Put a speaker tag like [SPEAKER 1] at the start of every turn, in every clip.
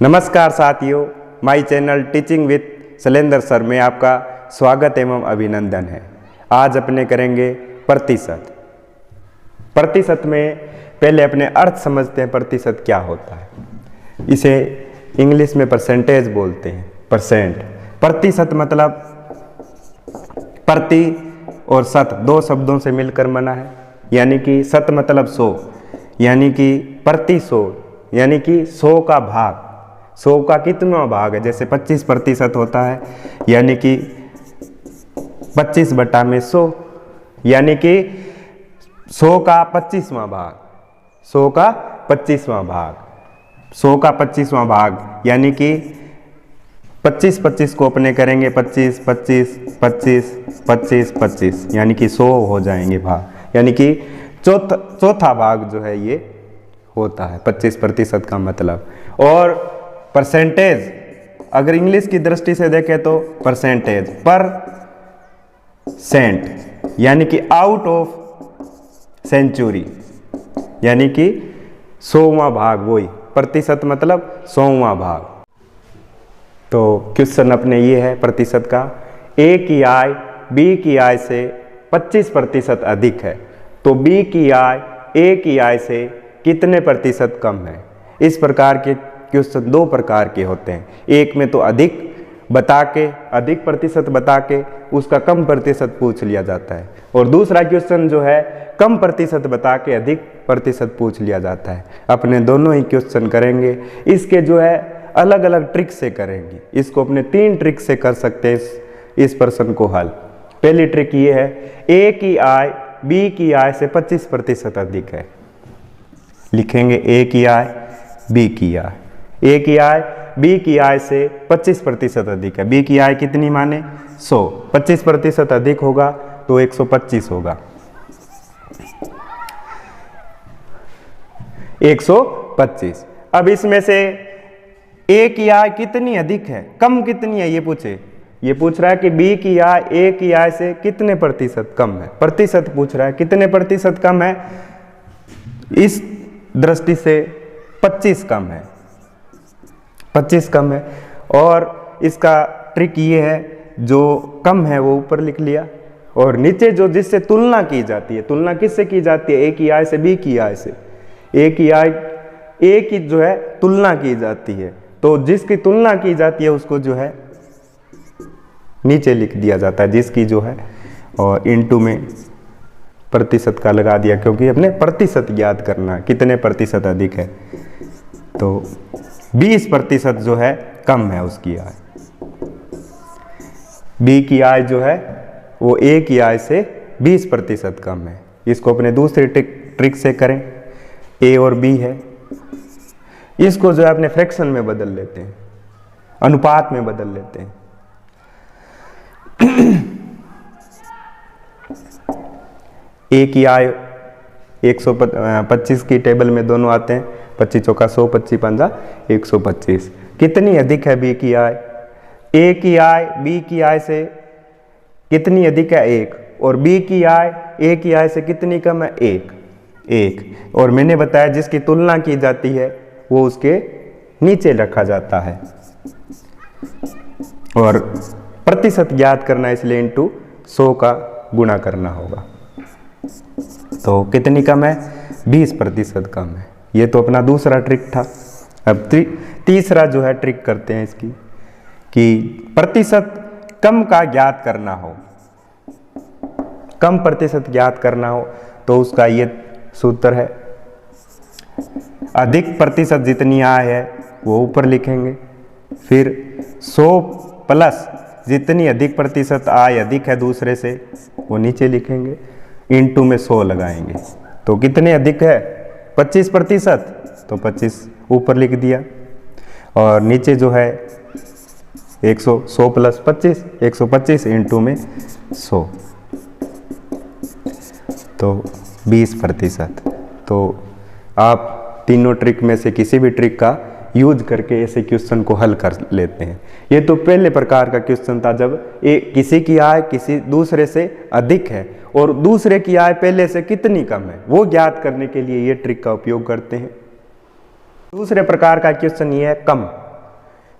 [SPEAKER 1] नमस्कार साथियों, my channel teaching with Shailendra sir में आपका स्वागत एवं अभिनंदन है। आज अपने करेंगे प्रतिशत। प्रतिशत में पहले अपने अर्थ समझते हैं, प्रतिशत क्या होता है। इसे इंग्लिश में परसेंटेज बोलते हैं, परसेंट। प्रतिशत मतलब प्रति और शत दो शब्दों से मिलकर बना है, यानी कि शत मतलब 100, यानी कि प्रति 100, यानी कि 100 का भाग। 100 का कितना भाग है, जैसे 25% होता है, यानी कि 25/100, यानी कि 100 का 25वां भाग। 100 का 25वां भाग, 100 का 25वां भाग, यानी कि 25 को अपने करेंगे 25, 25, 25, 25, 25, यानी कि 100 हो जाएंगे भाग, यानी कि चौथा भाग जो है ये होता है 25% का मतलब। और परसेंटेज अगर इंग्लिश की दृष्टि से देखें तो परसेंटेज पर सेंट, यानी कि आउट ऑफ सेंचुरी, यानी कि 100वां भाग, वही प्रतिशत मतलब 100वां भाग। तो क्वेश्चन अपने ये है प्रतिशत का, ए की आय बी की आय से 25% अधिक है, तो बी की आय ए की आय से कितने प्रतिशत कम है। इस प्रकार के क्वेश्चन दो प्रकार के होते हैं। एक में तो अधिक प्रतिशत बता के उसका कम प्रतिशत पूछ लिया जाता है, और दूसरा क्वेश्चन जो है कम प्रतिशत बता के अधिक प्रतिशत पूछ लिया जाता है। अपने दोनों ही क्वेश्चन करेंगे, इसके जो है अलग अलग ट्रिक से करेंगे। इसको अपने 3 ट्रिक से कर सकते हैं इस प्रश्न को हल। पहली ट्रिक ये है, ए की आय बी की आय से 25% अधिक है। लिखेंगे ए की आय बी की आय, ए की आय बी की आय से 25% अधिक है। बी की आय कितनी माने 100, 25% अधिक होगा तो 125 होगा, 125। अब इसमें से ए की आय कितनी अधिक है, कम कितनी है, ये पूछ रहा है कि बी की आय ए की आय से कितने प्रतिशत कम है। प्रतिशत पूछ रहा है, कितने प्रतिशत कम है। इस दृष्टि से 25 कम है, 25 कम है। और इसका ट्रिक ये है, जो कम है वो ऊपर लिख लिया, और नीचे जो जिससे तुलना की जाती है, तुलना किससे की जाती है, ए की आय से बी की आय से। ए की आय ए की जो है तुलना की जाती है, तो जिसकी तुलना की जाती है उसको जो है नीचे लिख दिया जाता है, जिसकी जो है, और इनटू में प्रतिशत का लगा दिया, क्योंकि अपने प्रतिशत याद करना है कितने प्रतिशत अधिक है। तो 20% जो है कम है उसकी आय। बी की आय जो है वो ए की आय से 20% कम है। इसको अपने दूसरी ट्रिक से करें। ए और बी है, इसको जो है अपने फ्रैक्शन में बदल लेते हैं, अनुपात में बदल लेते हैं। ए की आय 125 की टेबल में दोनों आते हैं, 25 चौका 100, 25 पंजा 125। कितनी अधिक है बी की आय, ए की आय बी की आय से कितनी अधिक है 1, और बी की आय ए की आय से कितनी कम है 1। और मैंने बताया जिसकी तुलना की जाती है वो उसके नीचे रखा जाता है, और प्रतिशत ज्ञात करना, इसलिए इनटू 100 का गुणा करना होगा। तो कितनी कम है, 20% कम है। ये तो अपना दूसरा ट्रिक था। अब तीसरा जो है ट्रिक करते हैं इसकी, कि प्रतिशत कम का ज्ञात करना हो, कम प्रतिशत ज्ञात करना हो, तो उसका ये सूत्र है, अधिक प्रतिशत जितनी आय है वो ऊपर लिखेंगे, फिर 100 प्लस जितनी अधिक प्रतिशत आय अधिक है दूसरे से वो नीचे लिखेंगे, इनटू में 100 लगाएंगे। तो कितने अधिक है 25%, तो 25 ऊपर लिख दिया, और नीचे जो है 100 प्लस 25, 125 इनटू में 100, तो 20%। तो आप तीनों ट्रिक में से किसी भी ट्रिक का यूज करके ऐसे क्वेश्चन को हल कर लेते हैं। ये तो पहले प्रकार का क्वेश्चन था, जब किसी की आय किसी दूसरे से अधिक है और दूसरे की आय पहले से कितनी कम है, वो ज्ञात करने के लिए ये ट्रिक का उपयोग करते हैं। दूसरे प्रकार का क्वेश्चन ये है कम।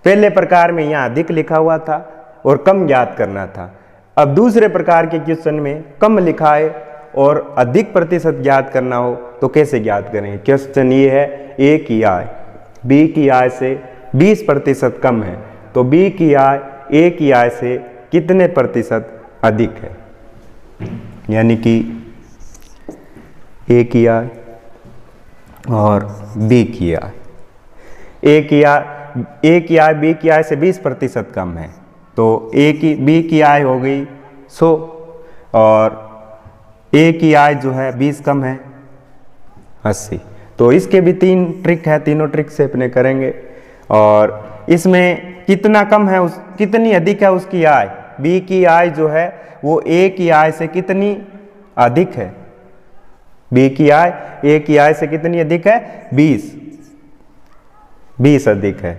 [SPEAKER 1] पहले प्रकार में यहाँ अधिक लिखा हुआ था और कम ज्ञात करना था। अब दूसरे प्रकार के क्वेश्चन में कम लिखा है और अधिक प्रतिशत ज्ञात करना हो तो कैसे ज्ञात करेंगे। क्वेश्चन ये है, ए की आय बी की आय से 20% कम है, तो बी की आय ए की आय से कितने प्रतिशत अधिक है। यानी कि ए की आय और बी की आय, ए की आय बी की आय से 20% कम है, तो बी की आय हो गई 100 और ए की आय जो है 20 कम है 80। तो इसके भी 3 ट्रिक है, तीनों ट्रिक से अपने करेंगे। और इसमें कितना कम है कितनी अधिक है उसकी आय, बी की आय जो है वो ए की आय से कितनी अधिक है। बी की आय ए की आय से कितनी अधिक है, 20 अधिक है।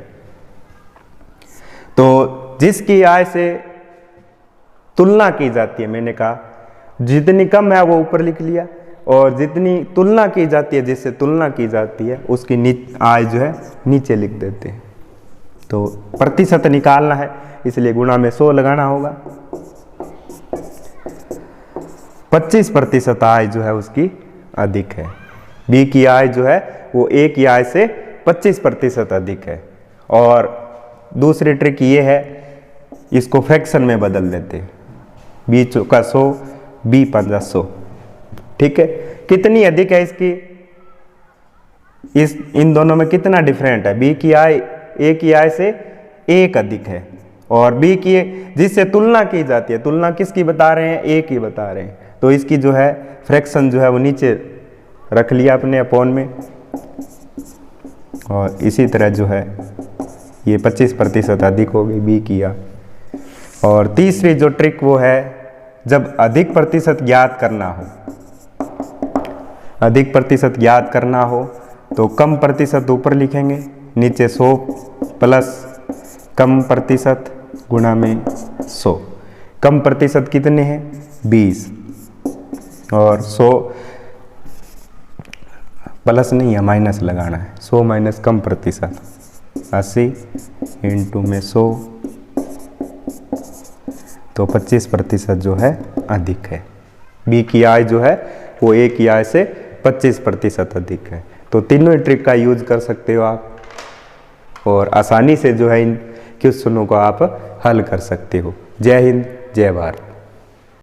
[SPEAKER 1] तो जिसकी आय से तुलना की जाती है, मैंने कहा जितनी कम है वो ऊपर लिख लिया और जितनी तुलना की जाती है, जिससे तुलना की जाती है उसकी आय जो है नीचे लिख देते हैं। तो प्रतिशत निकालना है इसलिए गुणा में 100 लगाना होगा। 25% आय जो है उसकी अधिक है। बी की आय जो है वो ए की आय से 25% अधिक है। और दूसरी ट्रिक ये है, इसको फ्रैक्शन में बदल देते हैं, बी का 100 बी 500। ठीक है, कितनी अधिक है इसकी, इन दोनों में कितना डिफरेंट है। बी की आय ए की आय से 1 अधिक है और बी की जिससे तुलना की जाती है, तुलना किसकी बता रहे हैं, ए की बता रहे हैं, तो इसकी जो है फ्रैक्शन जो है वो नीचे रख लिया अपने अपॉन में। और इसी तरह जो है ये 25% अधिक हो गई बी की आय। और तीसरी जो ट्रिक वो है, जब अधिक प्रतिशत ज्ञात करना हो, अधिक प्रतिशत ज्ञात करना हो तो कम प्रतिशत ऊपर लिखेंगे, नीचे 100 प्लस कम प्रतिशत गुणा में 100। कम प्रतिशत कितने हैं, 20 और 100 प्लस नहीं है, माइनस लगाना है, 100 माइनस कम प्रतिशत 80 इंटू में 100, तो 25% जो है अधिक है। बी की आय जो है वो ए की आय से 25% अधिक है। तो तीनों ही ट्रिक का यूज कर सकते हो आप और आसानी से जो है इन क्वेश्चनों को आप हल कर सकते हो। जय हिंद, जय भारत।